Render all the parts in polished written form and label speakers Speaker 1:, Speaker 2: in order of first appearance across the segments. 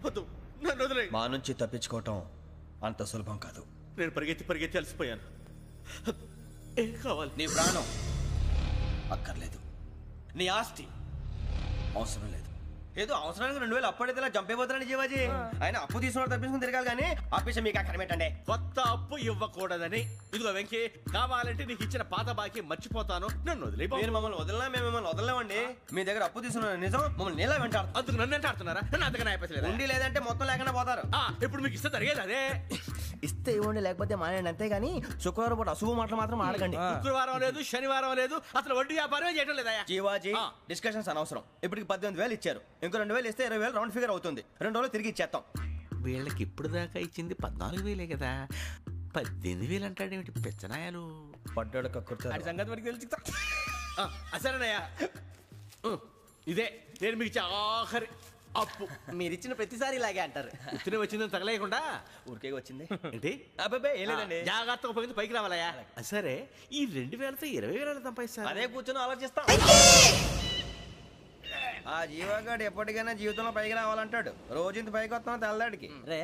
Speaker 1: వద్దు, నన్ను వదిలేయ్.
Speaker 2: మా నుంచి తప్పించుకోవటం అంత సులభం కాదు.
Speaker 1: నేను పరిగెత్తి అలసిపోయాను. ఏం కావాలి?
Speaker 2: నీ ప్రాణం అక్కర్లేదు, నీ ఆస్తి అవసరం లేదు. ఏదో అవసరానికి 2000 అప్పుడైతే ఇలా చంపేపోతానని జీవాజీ. ఆయన అప్పు తీసుకున్న తప్పించుకుని తిరగాలి కానీ ఆపేసి మీకు అక్కడ పెట్టండి.
Speaker 1: కొత్త అప్పు ఇవ్వకూడదని. ఇదిగో వెంకీ, కావాలంటే నీకు ఇచ్చిన పాత బాకీ మర్చిపోతాను, నన్ను వదిలే.
Speaker 2: మీరు మమ్మల్ని వదలనా? మేము మిమ్మల్ని వదలలేమండి. మీ దగ్గర అప్పు తీసుకున్న నిజం మమ్మల్ని నీలా వెంటాడు.
Speaker 1: అందుకు నన్ను ఎంత ఆడుతున్నారా? నన్ను అంతగా నాయపసలేదు.
Speaker 2: ఉండి లేదంటే మొత్తం లేకుండా పోతారు.
Speaker 1: ఇప్పుడు మీకు ఇస్తే జరిగేది అదే.
Speaker 2: ఇస్తే ఇవ్వండి, లేకపోతే మానేయండి, అంతేగాని శుక్రవారం పూట అశుభ మాటలు మాత్రం ఆడకండి.
Speaker 1: శుక్రవారం లేదు, శనివారం లేదు, అసలు వడ్డీ వ్యాపారమే చేయడం లేదా?
Speaker 2: జీవాజీ, డిస్కషన్స్ అనవసరం. ఇప్పటికి 18,000 ఇచ్చారు, ఇంకో 2,000 ఇస్తే 20,000 రౌండ్ ఫిగర్ అవుతుంది. 2 రోజులు తిరిగి ఇచ్చేస్తాం.
Speaker 1: వీళ్ళకి ఇప్పుడు దాకా ఇచ్చింది 14,000 కదా, 18,000 అంటాడేమిటి పెచ్చనాయాలు?
Speaker 2: పడ్డాడు కక్కుర్తాడు.
Speaker 1: సంగతి వరకు తెలిసి సరేనయ్యా, ఇదే నేను మీకు ఇచ్చే ఆఖరి అప్పు.
Speaker 2: మీరిచ్చిన ప్రతిసారి ఇలాగే అంటారు.
Speaker 1: ఉత్తినే వచ్చిందని తగలేయకుండా
Speaker 2: ఊరికే వచ్చింది
Speaker 1: ఏంటి?
Speaker 2: అబ్బాయి ఏం లేదండి.
Speaker 1: జాగ్రత్తగా ఉపయోగించి పైకి రావాలయ్యా. సరే, ఈ 2,000తో 20,000 సంపాదిస్తారు.
Speaker 2: అదే కూర్చొని ఆలోచిస్తాం. ఆ జీవగాడు ఎప్పటికైనా జీవితంలో పైకి రావాలంటాడు. రోజు ఇంత పైకి వస్తున్నాం తెల్లడికి.
Speaker 3: రే,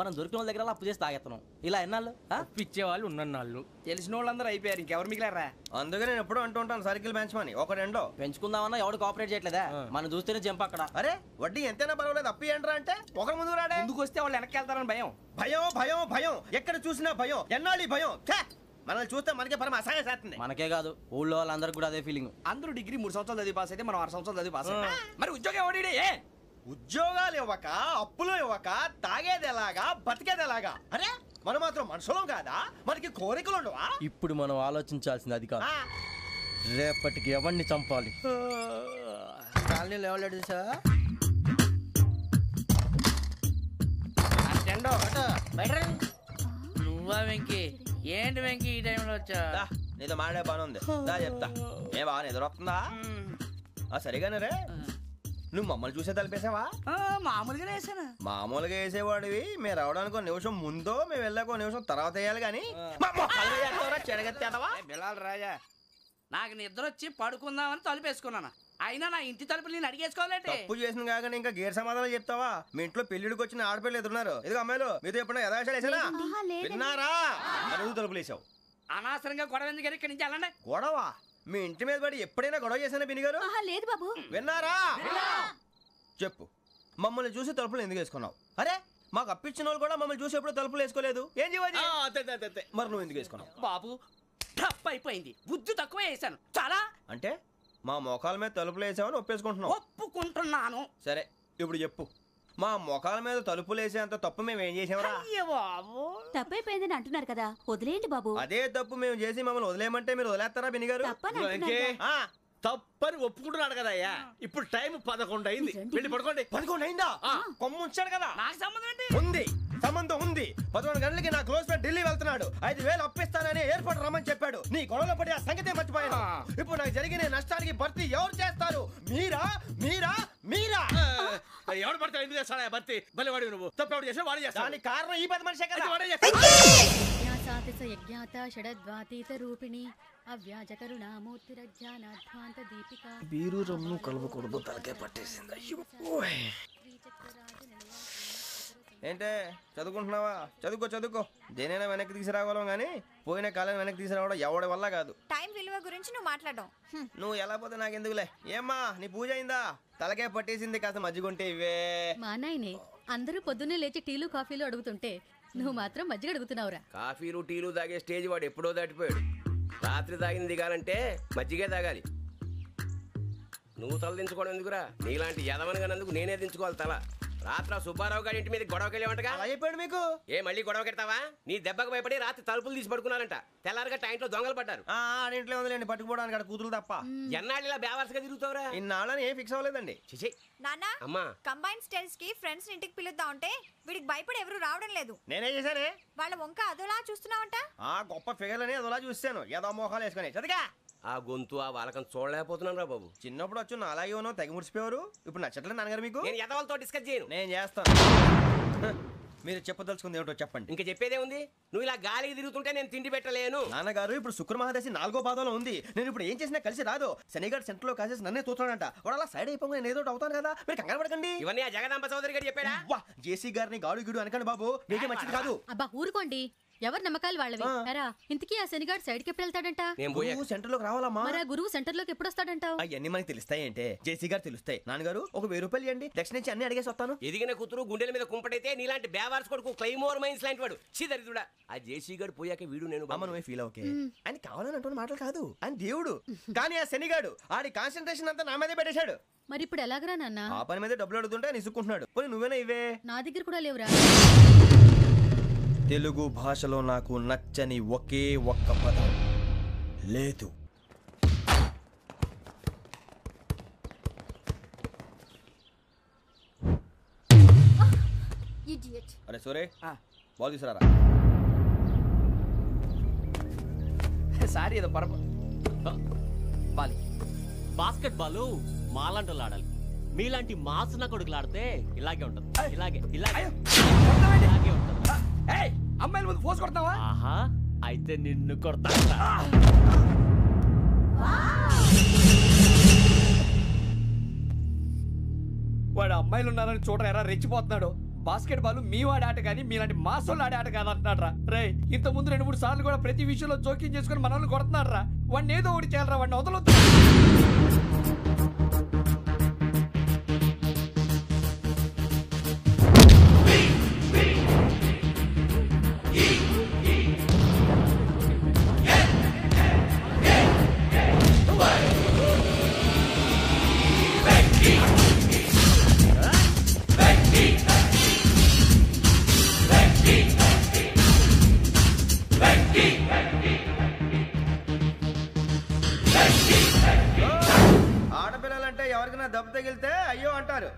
Speaker 3: మనం దొరికిన వాళ్ళ దగ్గర అప్పు చేసి తాగెత్తనం. ఇలా ఎన్నాళ్ళు
Speaker 4: పిచ్చేవాళ్ళు ఉన్నన్నాళ్ళు తెలిసిన వాళ్ళందరూ అయిపోయారు, ఇంకెవరు మిగిలారా?
Speaker 2: అందుకే నేను ఎప్పుడు అంటూ ఉంటాను, సర్కిల్ బెంచ్ మని ఒక రెండో
Speaker 3: పెంచుకుందామన్నా ఎవడు కోఆపరేట్ చేయట్లేదా? మనం చూస్తేనే జంప్ అక్కడ.
Speaker 2: అరే వడ్డీ ఎంతైనా పర్వాలేదు, అప్పు ఏంట్రా అంటే ఒకరి ముందు రాడే.
Speaker 4: ముందుకు వస్తే వాళ్ళు వెనక్కి వెళ్తారని భయం.
Speaker 2: భయం భయం భయం, ఎక్కడ చూసినా భయం. ఎన్నాళ్ళు ఈ భయం? మనల్ని చూస్తే మనకే పరమ అసహాయం చేస్తుంది.
Speaker 3: మనకే కాదు, ఊళ్ళో వాళ్ళందరికీ కూడా అదే ఫీలింగ్.
Speaker 4: అందరూ డిగ్రీ 3 సంవత్సరాలు చదివి పాస్ అయితే మనం 6 సంవత్సరాలు చదివి పాస్ అయ్యాం. మరి ఉద్యోగం ఎవడి?
Speaker 2: ఉద్యోగాలు ఇవ్వక, అప్పులు ఇవ్వక, తాగేది ఎలాగా, బతికేది ఎలాగా? అరే మనం మాత్రం మనుషులం కాదా? మనకి కోరికలు ఉండవా?
Speaker 3: ఇప్పుడు మనం ఆలోచించాల్సింది అది కాదు, రేపటికి ఎవరిని చంపాలి.
Speaker 2: కాలనీలో ఎవరు సార్?
Speaker 5: నువ్వా వెంకీ? ఏంటి వెంకీ ఈ టైంలో వచ్చా?
Speaker 2: నీతో మాడే పని ఉంది, దా చెప్తా. ఏ బాగా నిద్రొస్తుందా? సరిగానే రే, నువ్వు మమ్మల్ని చూసే తలిపేసావా?
Speaker 5: మామూలుగానే వేసాను.
Speaker 2: మామూలుగా వేసేవాడివి. మేము రావడానికి 1 నిమిషం ముందో, మేము వెళ్ళాక 1 నిమిషం తర్వాత వేయాలి కానీ
Speaker 4: బిలాల్ రాజా,
Speaker 5: నాకు నిద్ర వచ్చి పడుకుందామని తలుపేసుకున్నాను. అయినా నా ఇంటి తలుపులు నేను అడిగేసుకోవాలంటే.
Speaker 2: తప్పు చేసిన కాక ఇంకా గేర్ సమాధానం చెప్తావా? మీ ఇంట్లో పెళ్లిడికి వచ్చిన ఆడపిల్లలు ఎదురున్నారు. ఇదిగో అమ్మాయిలు, మీతో ఎప్పుడైనా యథాశాలు వేసానా? విన్నారా? అడుగు తలుపులు వేసావు.
Speaker 5: అనవసరంగా గొడవ ఎందుకు? ఇక్కడి నుంచి వెళ్ళండి.
Speaker 2: గొడవ? మీ ఇంటి మీద పడి ఎప్పుడైనా గొడవ చేశానా బిని గారు?
Speaker 6: లేదు బాబు.
Speaker 2: విన్నారా? చెప్పు, మమ్మల్ని చూసి తలుపులు ఎందుకు వేసుకున్నావు? అరే మాకు అప్పించిన వాళ్ళు కూడా మమ్మల్ని చూసి ఎప్పుడు తలుపులు వేసుకోలేదు. ఏం చేయాలి? మరి నువ్వు ఎందుకు వేసుకున్నావు?
Speaker 5: బాబు టప్ అయిపోయింది, బుద్ధి తక్కువ వేసాను చాలా.
Speaker 2: అంటే మా మోకాల మీద తలుపులు వేసామని ఒప్పేసుకుంటున్నావు?
Speaker 5: ఒప్పుకుంటున్నాను.
Speaker 2: సరే ఇప్పుడు చెప్పు, మా మొఖాల మీద తలుపులు వేసేంత తప్పు మేము ఏం చేసామరా?
Speaker 6: తప్పైపోయిందని అంటున్నారు కదా, వదిలేయండి బాబు.
Speaker 2: అదే తప్పు మేము చేసి మమ్మల్ని వదిలేయమంటే మీరు వదిలేస్తారా బిని గారు?
Speaker 1: తప్పని ఒప్పుకుంటున్నాడు కదా అయ్యా. ఇప్పుడు టైం 11 అయింది, వెళ్ళి పడుకోండి.
Speaker 2: 11 అయిందా? కొమ్ము ఉంచాడు కదా.
Speaker 5: నాకు సంబంధం ఏంటి?
Speaker 2: ఉంది, సంబంధం ఉంది. 11 గంటలకి నా క్లోజ్ ఫ్రెండ్ ఢిల్లీ వెళ్తున్నాడు. 5,000 అప్పిస్తానని ఎయిర్పోర్ట్ రమ్మని చెప్పాడు. నీ గొడవలో పడి ఆ సంగతే మర్చిపోయాను. ఇప్పుడు నాకు జరిగిన నష్టానికి భర్తీ ఎవరు చేస్తారు? మీరా మీరా మీరా?
Speaker 1: ఎవడు పడితే ఎందుకు చేస్తాడా భర్తీ? మళ్ళీ వాడి నువ్వు తప్పు ఎవడు చేసా వాడు చేస్తా.
Speaker 2: దానికి కారణం ఈ 10 మనిషే కదా. బీరు రమ్ము కలవకూడదు, తలకే పట్టేసింది. ఏంటే చదువుకుంటున్నావా? చదువుకో చదువుకో. దేనైనా వెనక్కి తీసుకురావాలం కానీ పోయిన కాలం వెనక్కి తీసుకురావడం ఎవడి వల్ల కాదు.
Speaker 6: టైం విలువ గురించి నువ్వు మాట్లాడడం.
Speaker 2: నువ్వు ఎలా పోతే నాకెందుకులే. ఏమ్మా నీ పూజ అయిందా? తలకే పట్టేసింది, కాస్త మజ్జిగుంటే ఇవే.
Speaker 6: మా నాయనే అందరూ పొద్దున్నే లేచి టీలు కాఫీలు అడుగుతుంటే నువ్వు మాత్రం మజ్జిగ అడుగుతున్నావురా.
Speaker 7: కాఫీలు టీలు తాగే స్టేజ్ వాడు ఎప్పుడో దాటిపోయాడు. రాత్రి తాగింది దిగాలంటే మజ్జిగే తాగాలి. నువ్వు తల దించుకోవడం ఎందుకురా? నీలాంటి యదవనగానందుకు నేనే దించుకోవాలి తల. రాత్రి సుబ్బారావు గారి ఇంటి మీద గొడవకి వెళ్ళేవంటగా.
Speaker 2: అలా చెప్పాడు మీకు?
Speaker 7: ఏ మళ్ళీ గొడవ కెడతావా? నీ దెబ్బకు భయపడి రాత్రి తలుపులు తీసి పడుకున్నారంట. తెల్లారగా టైంట్లో దొంగలు పడ్డారు.
Speaker 2: ఇంట్లో ఉందిలేండి, పట్టుకుపోవడానికి అక్కడ కూతురు తప్ప.
Speaker 7: ఎన్నాళ్ళు ఇలా బేవర్స్గా తిరుగుతావురా?
Speaker 2: ఇన్నాళ్ళని ఏం ఫిక్స్ అవ్వలేదండి.
Speaker 6: నాన్న,
Speaker 7: అమ్మా
Speaker 6: కంబైన్ స్టైల్స్ కి ఫ్రెండ్స్ ఇంటికి పిలుద్దాం అంటే వీడికి భయపడి ఎవరు రావడం లేదు.
Speaker 2: నేనే చేశానే.
Speaker 6: వాళ్ళ వంక అదోలా చూస్తున్నావంట.
Speaker 2: గొప్ప ఫిగర్లని అదోలా చూస్తాను, ఏదో మోహాలు వేసుకొని. చదిగా
Speaker 7: ఆ గొంతు ఆ వాళ్ళకం చూడలేకపోతున్నాను రా బాబు.
Speaker 2: చిన్నప్పుడు వచ్చి నా అలాగే ఉన్నావు, తెగ ముడిచిపోయారు. ఇప్పుడు నచ్చట్లేదు నాన్నగారు మీకు?
Speaker 7: నేను ఎదవలతో డిస్కస్ చేయను.
Speaker 2: నేను చేస్తాను. మీరు చెప్పదలుచుకుంది ఏమిటో చెప్పండి.
Speaker 7: ఇంకా చెప్పేదే ఉంది. నువ్వు ఇలా గాలికి తిరుగుతుంటే నేను తిండి పెట్టలేను.
Speaker 2: నాన్నగారు ఇప్పుడు శుక్ర మహాదశి 4వ పాదంలో ఉంది. నేను ఇప్పుడు ఏం చేసినా కలిసి రాదు. శనిగారు సెంటర్ లో కాసేసి నన్నే చూస్తున్నాడంట. వాడు అలా సైడ్ అయిపోయి నేను ఏదో అవుతాను కదా, మీరు కంగారు పడకండి.
Speaker 7: ఇవన్నీ ఆ జగదాంబ చౌదరి గారు చెప్పాడా?
Speaker 2: జేసీ గారిని గాడు గిడు అనకండి బాబు, మీకే మంచిది కాదు.
Speaker 6: అబ్బా ఊరుకోండి, ఎవరి నమ్మకాలు వాళ్ళవి. ఎరా ఇంతకీ ఆ శనిగాడు సైడ్ కి ఎప్పుడు వెళ్తాడంట?
Speaker 2: నువ్వు సెంటర్ లోకి రావాలమ్మా.
Speaker 6: మరి ఆ గురువు సెంటర్ లోకి ఎప్పుడు వస్తాడంటావు?
Speaker 2: అవన్నీ మనకి తెలుస్తాయి అంటే జేసీ గారు తెలుస్తాయి. నాన్నగారు ఒక 1000 రూపాయలు ఇవ్వండి, దక్షిణ నుంచి అన్ని అడిగేసి వస్తాను.
Speaker 7: ఎదిగిన కూతురు గుండెల మీద కుంపటైతే నీలాంటి బేవార్స్ కొడుకు క్లైమోర్ మైన్స్ లాంటి వాడు చీదరిదుడా. ఆ జేసీ గారు పోయాక వీడు నేను
Speaker 2: అమ్మ నువ్వే ఫీల్ ఓకే. ఆయన కావాలని అంటున్న మాటలు కాదు, ఆయన దేవుడు. కానీ ఆ శనిగాడు ఆడి కాన్సన్ట్రేషన్ అంతా నా మీదే పెట్టేశాడు.
Speaker 6: మరి ఇప్పుడు ఎలాగరా నాన్న?
Speaker 2: ఆ పని మీద డబ్బులు అడుగుతుంటే ఆయన ఇసుక్కుంటున్నాడు. పోనీ నువ్వేనా ఇవే?
Speaker 6: నా దగ్గర కూడా లేవురా.
Speaker 2: తెలుగు భాషలో నాకు నచ్చని ఒకే ఒక్క పదం లేదు. అరే సోరే బాల్ తీసుకురారా.
Speaker 4: సారీ ఏదో పరప బాలి.
Speaker 1: బాస్కెట్ బాల్ మాలాంటి ఆడాలి. మీలాంటి మాసన కొడుకులు ఆడితే ఇలాగే ఉంటది. ఇలాగే ఇలాగే ఇలాగే ఉంటది.
Speaker 4: అమ్మాయిల ముందు ఫోర్స్ కొడతావా?
Speaker 1: ఆహా, అయితే నిన్ను కొడతా.
Speaker 4: వాడు అమ్మాయిలు ఉన్నారని చూడరా ఎరా రెచ్చిపోతున్నాడు. బాస్కెట్ బాల్ మీ వాడి ఆట కానీ మీలాంటి మాసోళ్ళు ఆడే ఆట కాదు అంటున్నాడు రా. రే ఇంత ముందు 2-3 సార్లు కూడా ప్రతి విషయంలో జోక్యం చేసుకుని మన వాళ్ళు కొడుతున్నాడు రా. వాడిని ఏదో ఒకటి చేయాలరా, వాడిని వదలొద్దు.
Speaker 2: ఆడపిల్లలంటే ఎవరికైనా దెబ్బ తగిలితే అయ్యో అంటారు,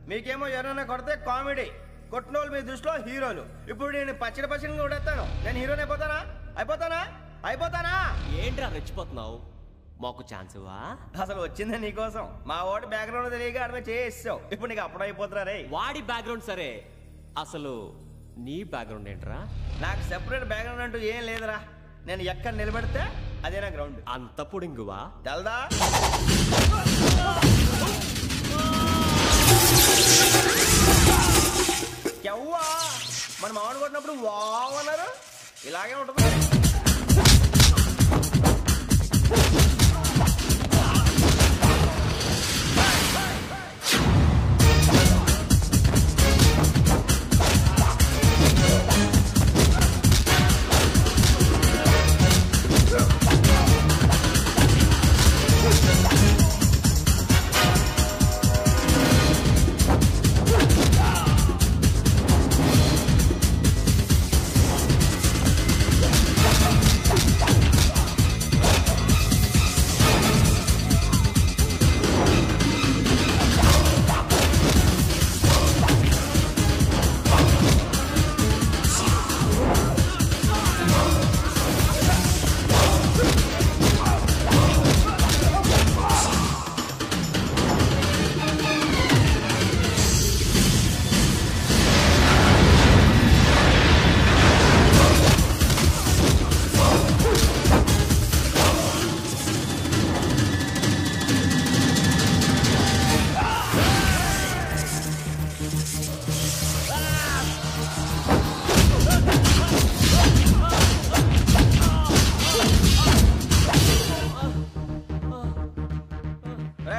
Speaker 2: మీకేమో ఎవరైనా కొడితే కామెడీ. కొట్టినోళ్ళు మీ దృష్టిలో హీరోలు. ఇప్పుడు నేను పచ్చడి పచ్చడిగా కొడేస్తాను, నేను హీరోని అయిపోతానా? అయిపోతానా? అయిపోతానా?
Speaker 1: ఏంట్రా రెచ్చిపోతున్నావు? మాకు ఛాన్స్ ఇవ్వా?
Speaker 2: అసలు వచ్చిందే నీకోసం. మా వాడి బ్యాక్గ్రౌండ్ తెలియక అడమే చేసావు. ఇప్పుడు నీకు అప్పుడు అయిపోతున్నా రే.
Speaker 1: వాడి బ్యాక్గ్రౌండ్ సరే, అసలు నీ బ్యాక్గ్రౌండ్ ఏంట్రా?
Speaker 2: నాకు సెపరేట్ బ్యాక్గ్రౌండ్ అంటూ ఏం లేదురా. నేను ఎక్కడ నిలబెడితే అదే నా గ్రౌండ్.
Speaker 1: అంత పుడింగువా?
Speaker 2: తెల్దా? ఎవ్వా మన మామిడి కొట్టినప్పుడు వావ్ అన్నారు, ఇలాగే ఉంటుంది.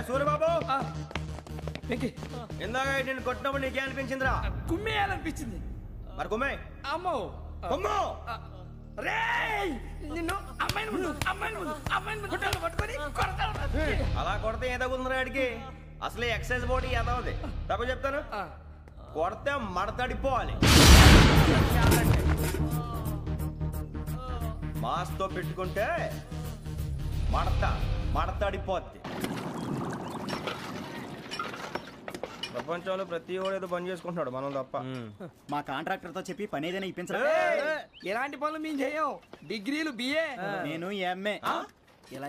Speaker 2: సూర్యబాబు, ఇందాక నేను కొట్టినప్పుడు నీకే అనిపించిందిరా?
Speaker 4: కుమ్మేయాలనిపించింది.
Speaker 2: మరి కుమ్మే.
Speaker 4: అమ్మో
Speaker 2: కుమ్ము.
Speaker 4: నిన్ను అమ్మాయిని ముందు పట్టుకొని కొడతాను.
Speaker 2: అలా కొడితే ఏ తగ్గుతుందిరా ఆడికి? అసలే ఎక్సైజ్ బాడీ ఏదవుది. తప్పు చెప్తాను, కొడితే మడతడిపోవాలి. మాస్తో పెట్టుకుంటే మడతడిపోద్ది. ప్రపంచంలో ప్రతి వాడు ఏదో పని చేసుకుంటున్నాడు, మనం తప్ప.
Speaker 8: మా కాంట్రాక్టర్ తో చెప్పి పని ఏదైనా ఇప్పించరా?
Speaker 4: ఎలాంటి పనులు మేము చేయం. డిగ్రీలు BA,
Speaker 8: నేను MA.
Speaker 4: ఇలా